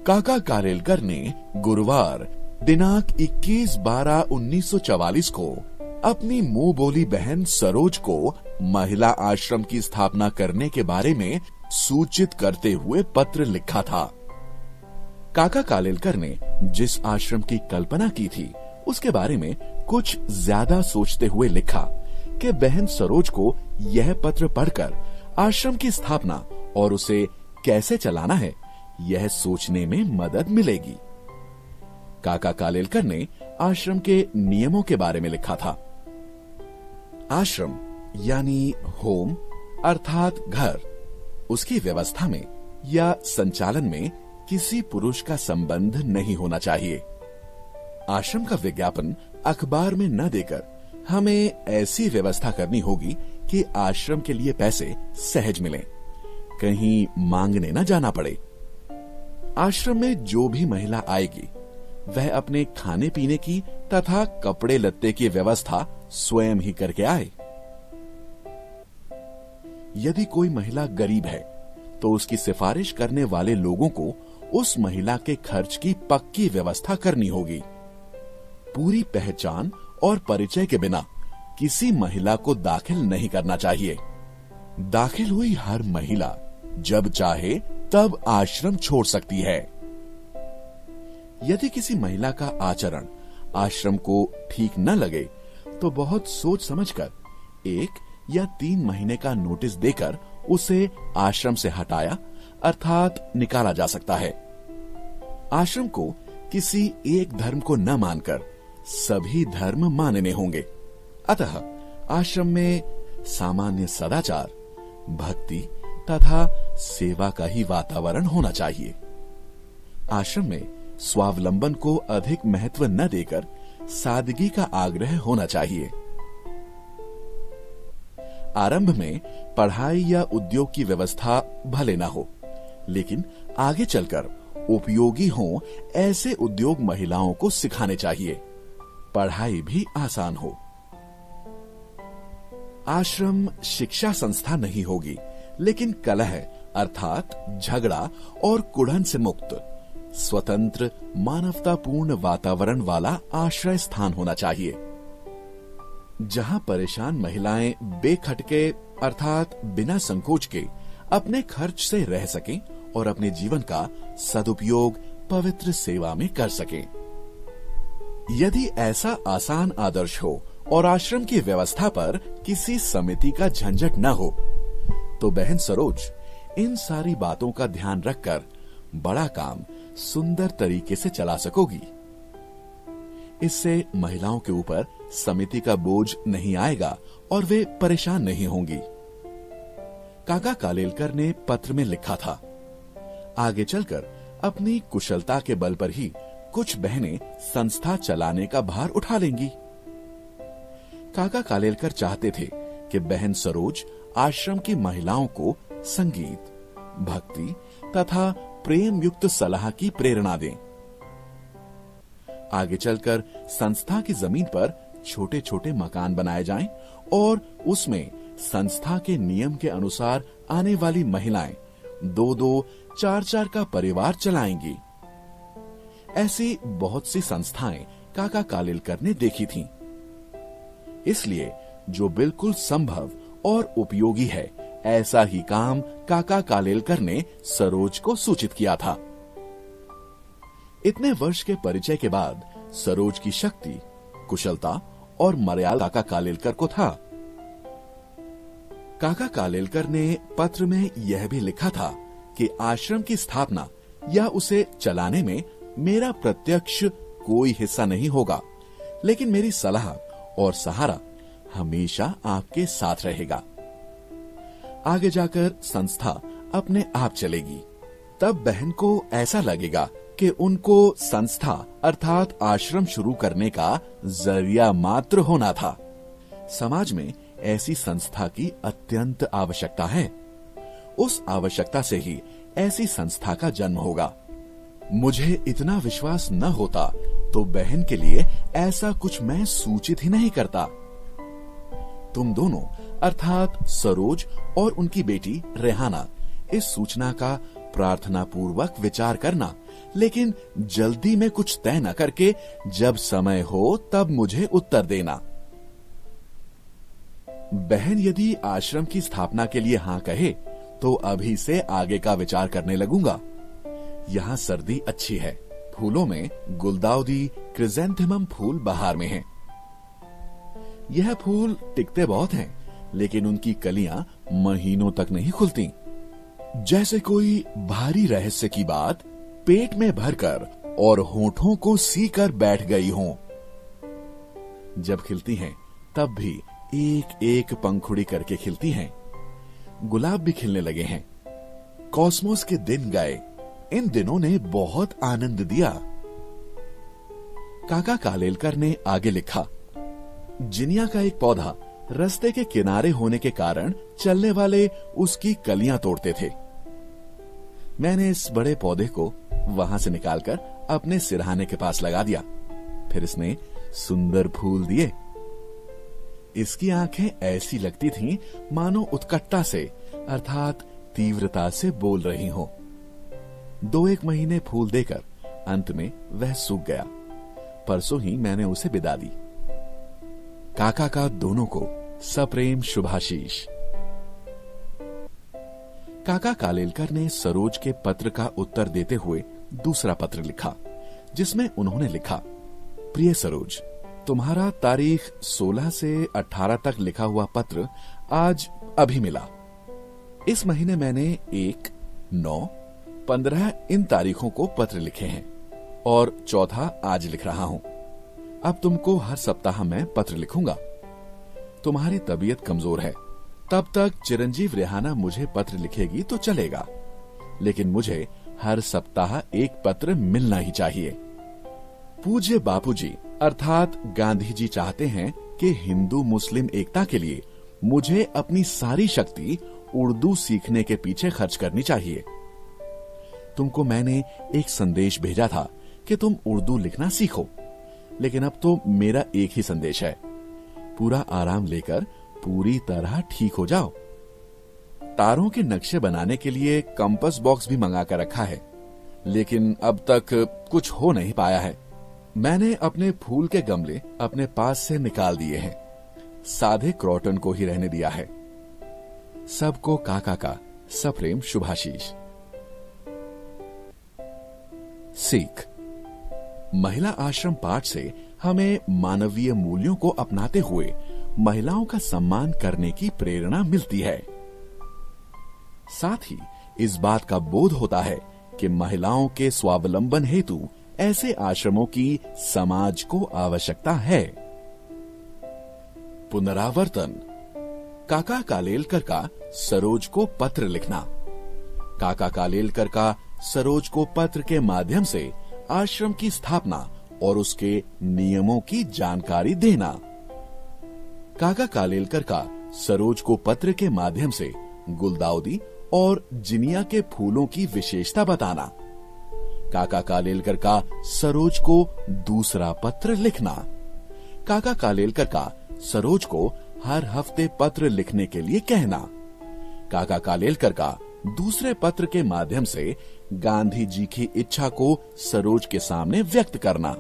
काका कालेलकर ने गुरुवार दिनांक 21/12/1944 को अपनी मुंह बोली बहन सरोज को महिला आश्रम की स्थापना करने के बारे में सूचित करते हुए पत्र लिखा था। काका कालेलकर ने जिस आश्रम की कल्पना की थी उसके बारे में कुछ ज्यादा सोचते हुए लिखा कि बहन सरोज को यह पत्र पढ़कर आश्रम की स्थापना और उसे कैसे चलाना है यह सोचने में मदद मिलेगी। काका कालेलकर ने आश्रम के नियमों के बारे में लिखा था। आश्रम यानी होम अर्थात घर, उसकी व्यवस्था में या संचालन में किसी पुरुष का संबंध नहीं होना चाहिए। आश्रम का विज्ञापन अखबार में न देकर हमें ऐसी व्यवस्था करनी होगी कि आश्रम के लिए पैसे सहज मिलें, कहीं मांगने न जाना पड़े। आश्रम में जो भी महिला आएगी वह अपने खाने पीने की तथा कपड़े लत्ते की व्यवस्था स्वयं ही करके आए। यदि कोई महिला गरीब है तो उसकी सिफारिश करने वाले लोगों को उस महिला के खर्च की पक्की व्यवस्था करनी होगी। पूरी पहचान और परिचय के बिना किसी महिला को दाखिल नहीं करना चाहिए। दाखिल हुई हर महिला जब चाहे तब आश्रम छोड़ सकती है। यदि किसी महिला का आचरण आश्रम को ठीक न लगे तो बहुत सोच समझकर 1 या 3 महीने का नोटिस देकर उसे आश्रम से हटाया अर्थात निकाला जा सकता है। आश्रम को किसी एक धर्म को न मानकर सभी धर्म मानने होंगे। अतः आश्रम में सामान्य सदाचार, भक्ति तथा सेवा का ही वातावरण होना चाहिए। आश्रम में स्वावलंबन को अधिक महत्व न देकर सादगी का आग्रह होना चाहिए। आरंभ में पढ़ाई या उद्योग की व्यवस्था भले न हो, लेकिन आगे चलकर उपयोगी हों ऐसे उद्योग महिलाओं को सिखाने चाहिए। पढ़ाई भी आसान हो। आश्रम शिक्षा संस्था नहीं होगी, लेकिन कलह अर्थात झगड़ा और कुढ़न से मुक्त स्वतंत्र मानवतापूर्ण वातावरण वाला आश्रय स्थान होना चाहिए, जहां परेशान महिलाएं बेखटके अर्थात बिना संकोच के अपने खर्च से रह सकें और अपने जीवन का सदुपयोग पवित्र सेवा में कर सकें। यदि ऐसा आसान आदर्श हो और आश्रम की व्यवस्था पर किसी समिति का झंझट न हो तो बहन सरोज इन सारी बातों का ध्यान रखकर बड़ा काम सुंदर तरीके से चला सकोगी। इससे महिलाओं के ऊपर समिति का बोझ नहीं आएगा और वे परेशान नहीं होंगी। काका कालेलकर ने पत्र में लिखा था, आगे चलकर अपनी कुशलता के बल पर ही कुछ बहनें संस्था चलाने का भार उठा लेंगी। काका कालेलकर चाहते थे कि बहन सरोज आश्रम की महिलाओं को संगीत, भक्ति तथा प्रेम युक्त सलाह की प्रेरणा दें। आगे चलकर संस्था की जमीन पर छोटे छोटे मकान बनाए जाएं और उसमें संस्था के नियम के अनुसार आने वाली महिलाएं 2-2, 4-4 का परिवार चलाएंगी। ऐसी बहुत सी संस्थाएं काका कालेलकर ने देखी थीं। इसलिए जो बिल्कुल संभव और उपयोगी है ऐसा ही काम काका कालेलकर ने सरोज को सूचित किया था। इतने वर्ष के परिचय के बाद सरोज की शक्ति, कुशलता और मर्यादा काका कालेलकर को था। काका कालेलकर ने पत्र में यह भी लिखा था कि आश्रम की स्थापना या उसे चलाने में मेरा प्रत्यक्ष कोई हिस्सा नहीं होगा, लेकिन मेरी सलाह और सहारा हमेशा आपके साथ रहेगा। आगे जाकर संस्था अपने आप चलेगी। तब बहन को ऐसा लगेगा कि उनको संस्था अर्थात आश्रम शुरू करने का जरिया मात्र होना था। समाज में ऐसी संस्था की अत्यंत आवश्यकता है। उस आवश्यकता से ही ऐसी संस्था का जन्म होगा। मुझे इतना विश्वास न होता तो बहन के लिए ऐसा कुछ मैं सूचित ही नहीं करता। तुम दोनों अर्थात सरोज और उनकी बेटी रेहाना इस सूचना का प्रार्थना पूर्वक विचार करना, लेकिन जल्दी में कुछ तय न करके जब समय हो तब मुझे उत्तर देना। बहन यदि आश्रम की स्थापना के लिए हाँ कहे तो अभी से आगे का विचार करने लगूंगा। यहाँ सर्दी अच्छी है, फूलों में गुलदाउदी, क्रिजेंथेमम फूल बहार में हैं। यह फूल टिकते बहुत हैं, लेकिन उनकी कलियां महीनों तक नहीं खुलती। जैसे कोई भारी रहस्य की बात पेट में भरकर और होठों को सीकर बैठ गई हो। जब खिलती हैं तब भी एक एक पंखुड़ी करके खिलती हैं। गुलाब भी खिलने लगे हैं। कॉस्मोस के दिन गए, इन दिनों ने बहुत आनंद दिया। काका कालेलकर ने आगे लिखा, जिनिया का एक पौधा रास्ते के किनारे होने के कारण चलने वाले उसकी कलियां तोड़ते थे। मैंने इस बड़े पौधे को वहां से निकालकर अपने सिरहाने के पास लगा दिया। फिर इसने सुंदर फूल दिए। इसकी आंखें ऐसी लगती थीं मानो उत्कटता से अर्थात तीव्रता से बोल रही हों। 2-1 महीने फूल देकर अंत में वह सूख गया। परसों ही मैंने उसे विदा दी। काका का दोनों को सप्रेम शुभाशीष। काका कालेलकर ने सरोज के पत्र का उत्तर देते हुए दूसरा पत्र लिखा, जिसमें उन्होंने लिखा, प्रिय सरोज, तुम्हारा तारीख 16 से 18 तक लिखा हुआ पत्र आज अभी मिला। इस महीने मैंने 1, 9, 15 इन तारीखों को पत्र लिखे हैं और चौथा आज लिख रहा हूं। अब तुमको हर सप्ताह मैं पत्र लिखूंगा। तुम्हारी तबीयत कमजोर है, तब तक चिरंजीव रेहाना मुझे पत्र लिखेगी तो चलेगा, लेकिन मुझे हर सप्ताह एक पत्र मिलना ही चाहिए। पूज्य बापूजी अर्थात गांधी जी चाहते हैं कि हिंदू मुस्लिम एकता के लिए मुझे अपनी सारी शक्ति उर्दू सीखने के पीछे खर्च करनी चाहिए। तुमको मैंने एक संदेश भेजा था कि तुम उर्दू लिखना सीखो, लेकिन अब तो मेरा एक ही संदेश है, पूरा आराम लेकर पूरी तरह ठीक हो जाओ। तारों के नक्शे बनाने के लिए कंपास बॉक्स भी मंगा कर रखा है, लेकिन अब तक कुछ हो नहीं पाया है। मैंने अपने फूल के गमले अपने पास से निकाल दिए हैं, सादे क्रॉटन को ही रहने दिया है। सबको काका का सप्रेम शुभाशीष। सीख। महिला आश्रम पाठ से हमें मानवीय मूल्यों को अपनाते हुए महिलाओं का सम्मान करने की प्रेरणा मिलती है। साथ ही इस बात का बोध होता है कि महिलाओं के स्वावलंबन हेतु ऐसे आश्रमों की समाज को आवश्यकता है। पुनरावर्तन। काका कालेलकर का सरोज को पत्र लिखना। काका कालेलकर का सरोज को पत्र के माध्यम से आश्रम की स्थापना और उसके नियमों की जानकारी देना। काका कालेलकर का सरोज को पत्र के माध्यम से गुलदाउदी और जिनिया के फूलों की विशेषता बताना। काका कालेलकर का सरोज को दूसरा पत्र लिखना। काका कालेलकर का सरोज को हर हफ्ते पत्र लिखने के लिए कहना। काका कालेलकर का दूसरे पत्र के माध्यम से गांधी जी की इच्छा को सरोज के सामने व्यक्त करना।